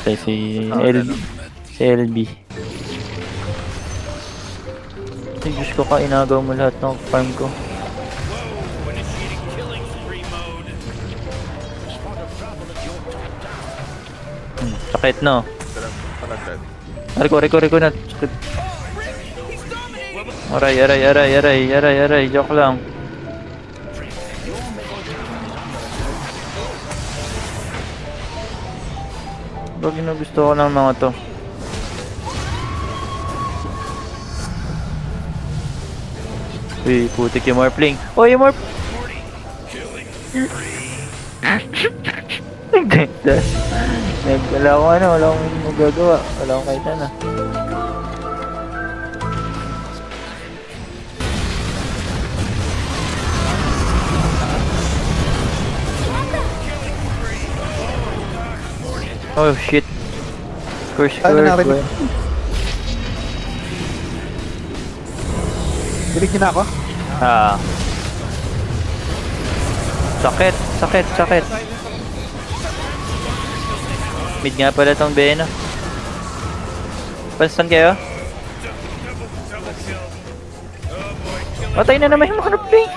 Patay si LB. Ay, Diyos ko ka, inagaw mo lahat ng farm ko. Sakit no? Reko na. Sakit. Aray. Joke lang. Bagay na gusto ko ng mga to. Uy, putik yung Morphling. Oh, yung Morph... Wala akong magagawa. Wala akong kahit na. Oh shit. Curse. Bilig niyo na ako? Ah. Sakit. Mid nga pala tong Beno. Pansan kayo? Patay na naman yung Morphling.